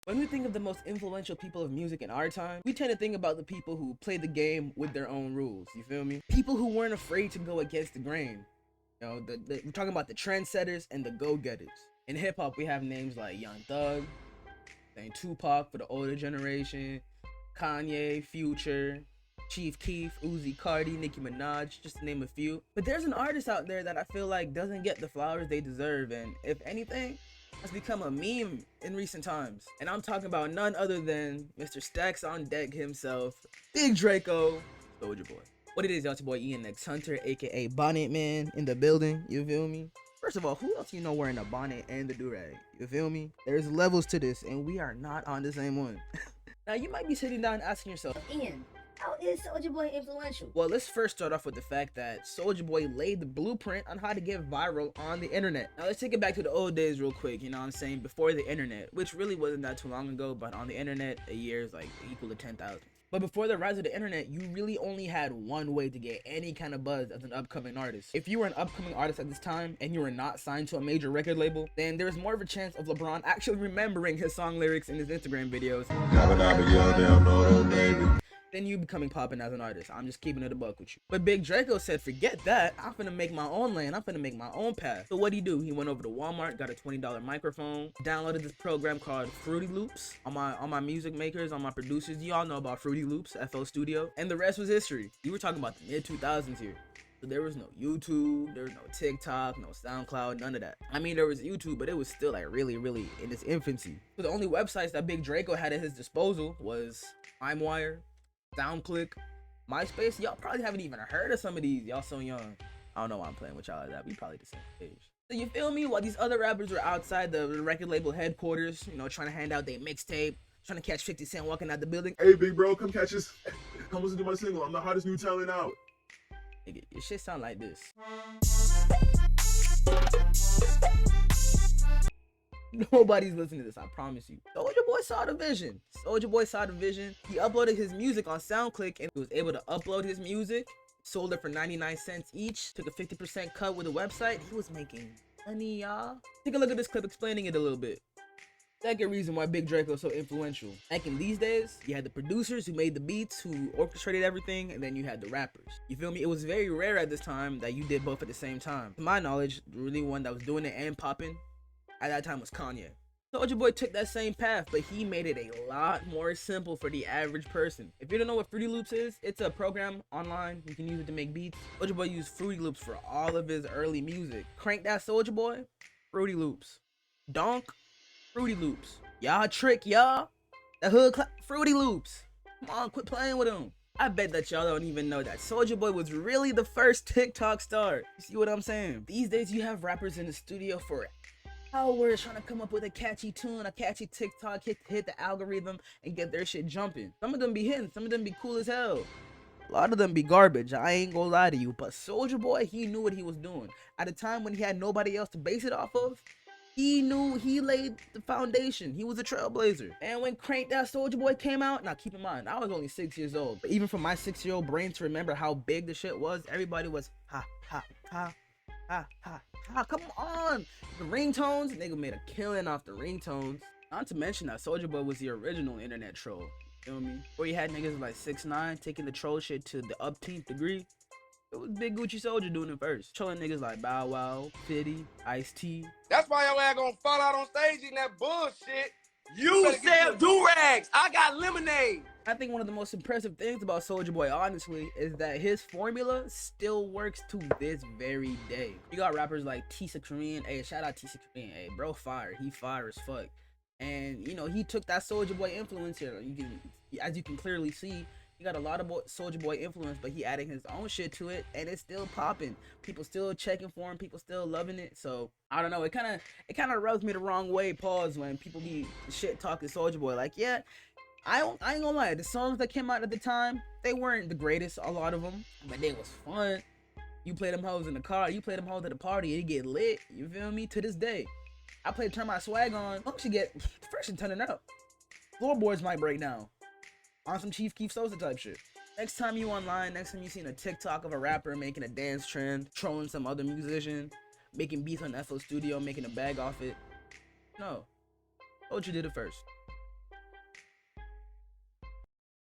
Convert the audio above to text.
When we think of the most influential people of music in our time, we tend to think about the people who played the game with their own rules, you feel me? People who weren't afraid to go against the grain. You know, we're talking about the trendsetters and the go-getters. In hip-hop, we have names like Young Thug, then Tupac for the older generation, Kanye, Future, Chief Keef, Uzi Cardi, Nicki Minaj, just to name a few. But there's an artist out there that I feel like doesn't get the flowers they deserve, and if anything, has become a meme in recent times. And I'm talking about none other than Mr. Stacks on Deck himself, Big Draco, Soulja Boy. What it is, y'all, it's your boy Ian X Hunter, aka Bonnet Man, in the building, you feel me? First of all, who else you know wearing a bonnet and the do-rag? You feel me? There's levels to this, and we are not on the same one. Now, you might be sitting down asking yourself, Ian, how is Soulja Boy influential? well, let's first start off with the fact that Soulja Boy laid the blueprint on how to get viral on the internet. Now, let's take it back to the old days real quick, you know what I'm saying? Before the internet, which really wasn't that too long ago, but on the internet, a year is like equal to 10,000. But before the rise of the internet, you really only had one way to get any kind of buzz as an upcoming artist. If you were an upcoming artist at this time and you were not signed to a major record label, then there's more of a chance of LeBron actually remembering his song lyrics in his Instagram videos than you becoming popping as an artist. I'm just keeping it a buck with you. But Big Draco said, forget that, I'm finna make my own lane, I'm finna make my own path. So what'd he do? He went over to Walmart, got a $20 microphone, downloaded this program called Fruity Loops. On my music makers, on my producers, you all know about Fruity Loops, FL Studio, and the rest was history. You were talking about the mid 2000s here. So there was no YouTube, there was no TikTok, no SoundCloud, none of that. I mean, there was YouTube, but it was still like really in its infancy. So the only websites that Big Draco had at his disposal was LimeWire, SoundClick, MySpace. Y'all probably haven't even heard of some of these. Y'all so young. I don't know why I'm playing with y'all like that. We probably the same age. So you feel me? While these other rappers were outside the record label headquarters, you know, trying to hand out their mixtape, trying to catch 50 Cent walking out the building. Hey, big bro, come catch us. Come listen to my single. I'm the hottest new talent out. Nigga, your shit sound like this. Nobody's listening to this, I promise you. Soulja Boy saw the vision. Soulja Boy saw the vision. He uploaded his music on SoundClick and was able to upload his music, sold it for 99 cents each, took a 50% cut with a website. He was making money, y'all. Take a look at this clip explaining it a little bit. Second reason why Big Draco is so influential. Back in these days, you had the producers who made the beats, who orchestrated everything, and then you had the rappers. You feel me? It was very rare at this time that you did both at the same time. To my knowledge, the really one that was doing it and popping at that time was Kanye. Soulja Boy took that same path, but he made it a lot more simple for the average person. If you don't know what Fruity Loops is, it's a program online. You can use it to make beats. Soulja Boy used Fruity Loops for all of his early music. Crank That Soulja Boy, Fruity Loops. Donk, Fruity Loops. Y'all trick, y'all. The hood Fruity Loops. Come on, quit playing with him. I bet that y'all don't even know that Soulja Boy was really the first TikTok star. You see what I'm saying? These days you have rappers in the studio for hours trying to come up with a catchy tune, a catchy TikTok, hit the algorithm and get their shit jumping. Some of them be hitting, some of them be cool as hell. A lot of them be garbage, I ain't gonna lie to you. But Soulja Boy, he knew what he was doing. At a time when he had nobody else to base it off of, he knew, he laid the foundation. He was a trailblazer. And when Crank That Soulja Boy came out, now keep in mind, I was only 6 years old. But even for my 6-year-old brain to remember how big the shit was, everybody was ha, ha, ha, ha, ha, ha. Come on. The ringtones, nigga made a killing off the ringtones. Not to mention that Soulja Boy was the original internet troll. You feel me? Where you had niggas like 6ix9ine taking the troll shit to the upteenth degree. It was Big Gucci Soulja doing it first. Trolling niggas like Bow Wow, Fitty, Ice-T. That's why your ass gonna fall out on stage eating that bullshit. You sell do-rags. I got lemonade. I think one of the most impressive things about Soulja Boy, honestly, is that his formula still works to this very day. You got rappers like Tisa Korean. Hey, shout out Tisa Korean. Hey, bro, fire. He fire as fuck. And, you know, he took that Soulja Boy influence here. As you can clearly see, he got a lot of Soulja Boy influence, but he adding his own shit to it, and it's still popping. People still checking for him. People still loving it. So I don't know. It kind of rubs me the wrong way. Pause when people be shit talking Soulja Boy. Like, yeah, I ain't gonna lie. The songs that came out at the time, they weren't the greatest. A lot of them, but they was fun. You play them hoes in the car. You play them hoes at the party. It get lit. You feel me? To this day, I play Turn My Swag On. I should get fresh and turning up. Floorboards might break down. On some Chief Keef Soulja type shit. Next time you online, next time you seen a TikTok of a rapper making a dance trend, trolling some other musician, making beats on FL Studio, making a bag off it. No. Soulja did it first.